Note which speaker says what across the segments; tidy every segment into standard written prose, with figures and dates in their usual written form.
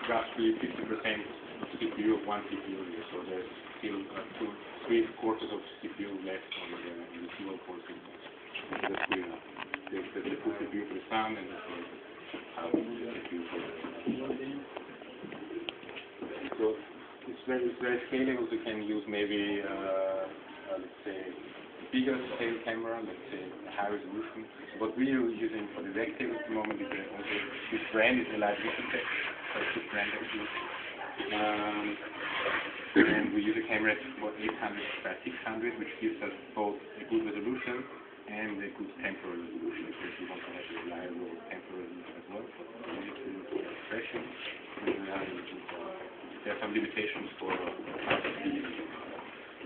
Speaker 1: roughly 50% of CPU of one CPU here, so there's still 3/4 of CPU left on the dual core signal. So that's good enough. There's the full CPU for the sound and the CPU for the so it's very scalable. We can use maybe let's say bigger scale camera, let's say high resolution. So what we are using for the Vectable at the moment is also this brand is a Live Vision Tech. That's the brand actually. And we use a camera for 800 by 600, which gives us both a good resolution and a good temporal resolution. Because we want to have a reliable temporal resolution as well for expression. There are some limitations for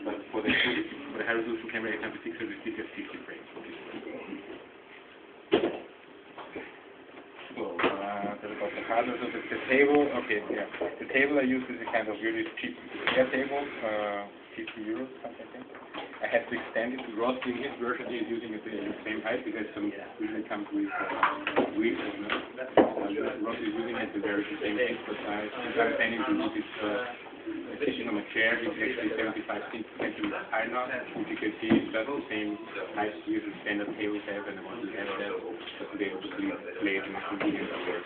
Speaker 1: but for the high resolution camera 800 by 600 we still get 50 frames for this one. So about the hardware, so the table, okay, yeah. The table I use is a kind of really cheap air table, 50 euros, something like that. I have to extend it. Ross in his version is using the same height because some usually comes with wheels. Ross is using it the very same input size. I'm planning to use it sitting on a chair. It's actually 75 centimeters high now. As you can see, it's just the same height usual standard tables have, and I want to have that just to be able to play it in a convenient way.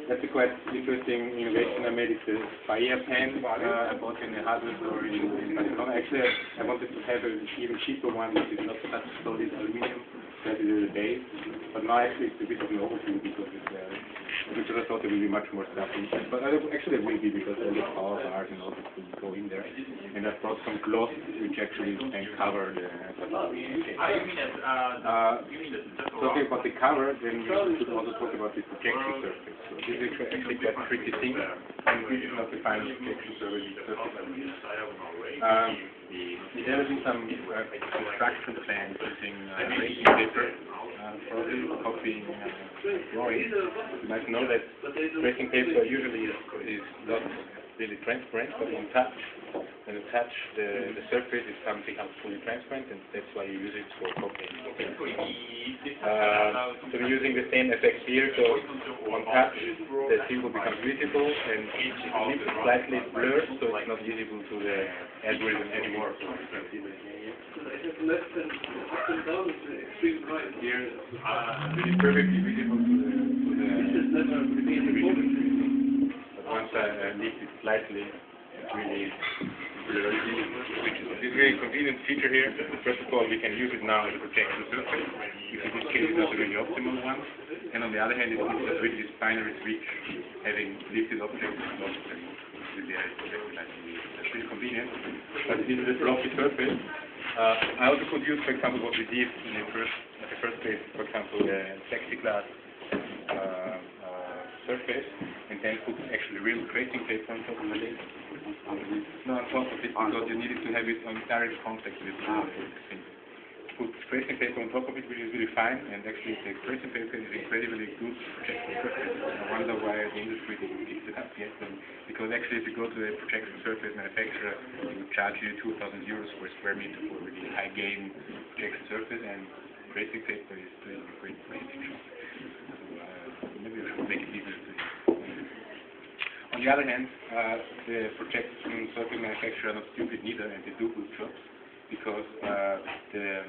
Speaker 1: That's a quite interesting innovation I made. It's a fire pen I bought in a hardware store in Barcelona. Actually, I wanted to have an even cheaper one, which is not such solid aluminum, that is the base. But now actually it's a bit of an overkill because I thought there will be much more stuff in it. But actually there will be because all the power bars and all that will go in there. And I brought some cloth which actually can cover the talking about the cover, then we should also talk about the projection surface. So this is actually quite a tricky thing. And this is not the final projection surface. There will be some construction plans using tracing paper, probably copying drawings. You might know that tracing paper usually is not really transparent, but on touch, when you touch the surface, it comes fully transparent, and that's why you use it for copying. So we're using the same effect here. So on touch, the symbol becomes visible, and it's slightly blurred, so it's not visible to the algorithm anymore. So here, it is perfectly visible to the but once I lift it slightly, it's really blurry. Which is a very convenient feature here. First of all, we can use it now as a projection surface, which in this case is not a really optimal one. And on the other hand, it gives us really this binary switch, having lifted objects and lost them with the projected lighting. That's really convenient. But this is a floppy surface. I also could use, for example, what we did in the first place, for example, a plexiglass surface, and then put actually real tracing paper on top of it. No, on top of it, because you needed to have it on direct contact with the thing. Put tracing paper on top of it, which is really fine, and actually the tracing paper is incredibly good projection surface. I wonder why the industry didn't pick it up yet, because actually if you go to a projection surface manufacturer, they would charge you 2,000 euros per square meter for a really high gain projection surface, and tracing paper is doing a great feature. Maybe we should make it easier to use. On the other hand, the projection surface manufacturers are not stupid neither, and they do good jobs, because the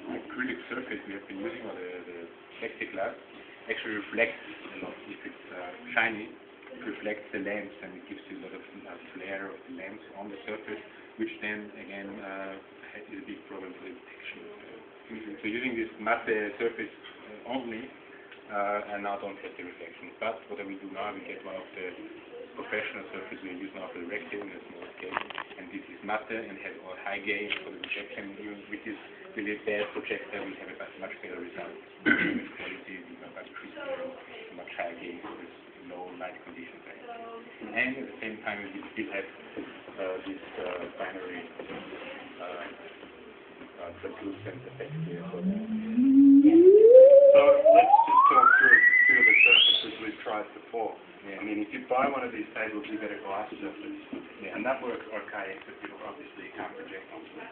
Speaker 1: acrylic surface we have been using, or the plexiglass, actually reflects a lot. If it's shiny, it reflects the lamps, and it gives you a lot of flare of the lamps on the surface, which then again is a big problem for the detection. So using this matte surface only, and now don't get the reflection. But what I will do now, we get one of the professional surfaces we use now for the Vectable in a small scale, and this is matte and has all high gain for the projection. Even with this really bad projector, we have a much better result. The quality is much crisper, much higher gain for this low light conditions. And at the same time, we still have this binary translucent effect here.
Speaker 2: So let's just talk through a few of the surfaces we've tried before.
Speaker 1: Yeah.
Speaker 2: I mean, if you buy one of these tables, you get a glass surface. Yeah. And that works okay, but you obviously can't project onto it.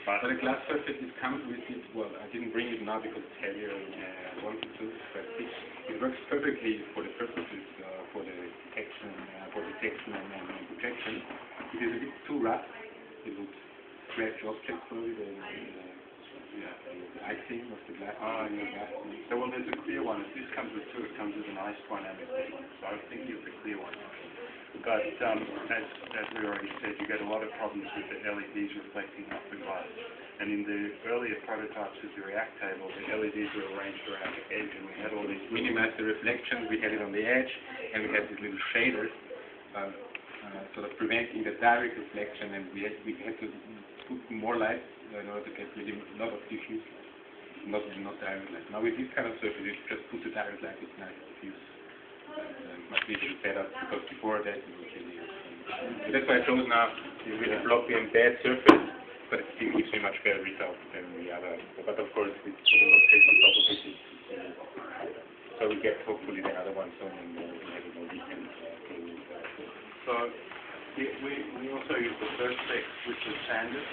Speaker 1: But the glass surface comes with it. Well, I didn't bring it now because it's heavier than I wanted to, but it works perfectly for the purposes detection and projection. It is a bit too rough. It would scratch objects probably, the icing of the glass.
Speaker 2: So well, there's a clear one. This comes with two. It comes with an ice one and a clear one. So I was thinking of the clear one. But as we already said, you get a lot of problems with the LEDs reflecting off the glass. And in the earlier prototypes with the React table, the LEDs were arranged around the edge, and we had all these
Speaker 1: minimize the reflection. We had it on the edge, and we had these little shaders, sort of preventing the direct reflection. And we had to put more light in order to get really a lot of diffuse, not direct light. Now with this kind of surface, you just put the direct light. It's nice diffuse. Much easier to set up, because before that it was really. So that's why I chose now the really floppy and bad surface, but it still gives me much better result than the other. But of course, it's a lot of space on top of it. So we get hopefully the other one soon, and we have a more detailed.
Speaker 2: So we also used the first spec, which was standard,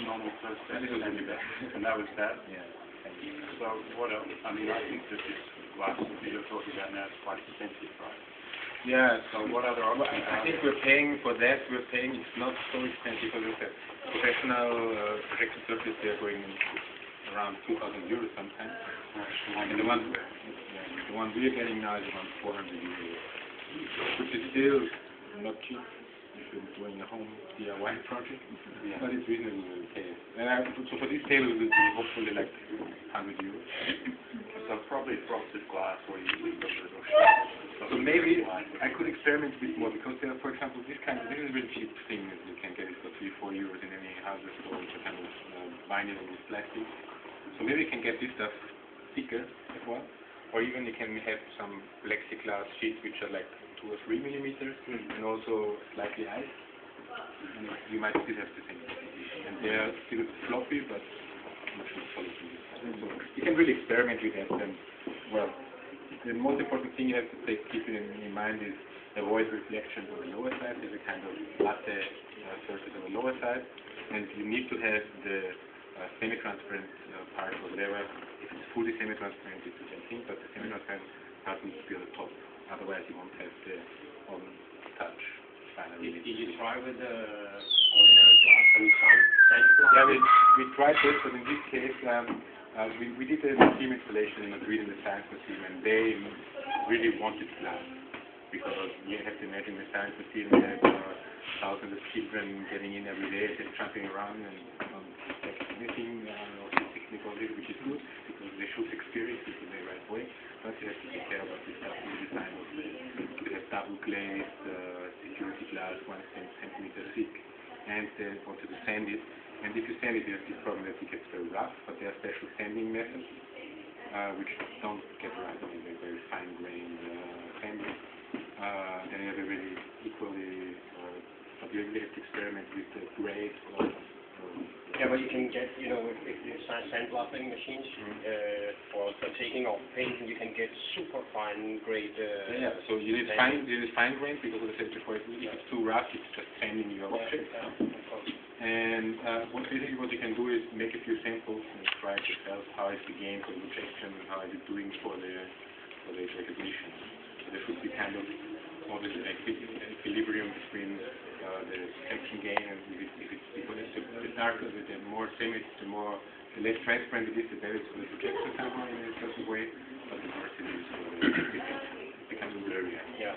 Speaker 2: normal first spec, and that was that.
Speaker 1: Yeah.
Speaker 2: So what else? I mean, I think that this glass that you're talking about now is quite expensive, right?
Speaker 1: Yeah.
Speaker 2: So what other options?
Speaker 1: I think we're paying for that. We're paying. It's not so expensive because of the professional projection surface. They're going around 2,000 euros sometimes. And the one we're getting now is around 400 euros, which is still not cheap if you're doing a home DIY project, but it's reasonably okay. And so for this table, it will be hopefully like 100 euros.
Speaker 2: So probably frosted glass or you leave a little.
Speaker 1: So maybe I could experiment a bit more, because there are, for example, this is a really cheap thing that you can get it for 3-4 euros in any hardware store. It's a kind of vinyl with plastic. So maybe you can get this stuff thicker as well, or even you can have some plexiglass sheets which are like 2 or 3 millimeters and also slightly iced. And you might still have the same composition. And they are still floppy, but much more solid. So you can really experiment with that. And well, the most important thing you have to keep in mind is avoid reflection on the lower side. There's a kind of latte surface on the lower side, and you need to have the semi-transparent part or whatever. If it's fully semi-transparent, it's the same thing, but the semi-transparent part needs to be on the top. Otherwise, you won't have the touch.
Speaker 3: Did you try with the ordinary glass and sandblock?
Speaker 1: Yeah, we tried this, but in this case, we did a team installation in Madrid in the Science Museum, and they really wanted glass, because you have to imagine the Science Museum had thousands of children getting in every day, just jumping around and anything technical, which is good, because they should experience it in the right way. But you have to take care about the stuff in the design of they have double glazed security glass, 1 centimeter thick, and they wanted to sand it. And if you sand it, you have this problem that it gets very rough, but there are special sanding methods which don't get right. I mean, they're very fine-grained sanding. Then you have a really equally, but you really have to experiment with the grades.
Speaker 3: Yeah, but you can get, if you sandblasting machines for taking off paint, you can get super fine grade.
Speaker 1: Yeah, so you need fine grain, because as I said before, if it's too rough, it's just sanding your object.
Speaker 3: Yeah, of course.
Speaker 1: And what you can do is make a few samples and try it yourself. How is the gain for the projection, and how is it doing for the recognition? So there should be kind of always an equilibrium between the projection gain, and if it's because the darker, the more the less transparent it is, the better it's for the projection somehow in a certain way, but the worse it is for the it becomes blurry.
Speaker 3: Yeah.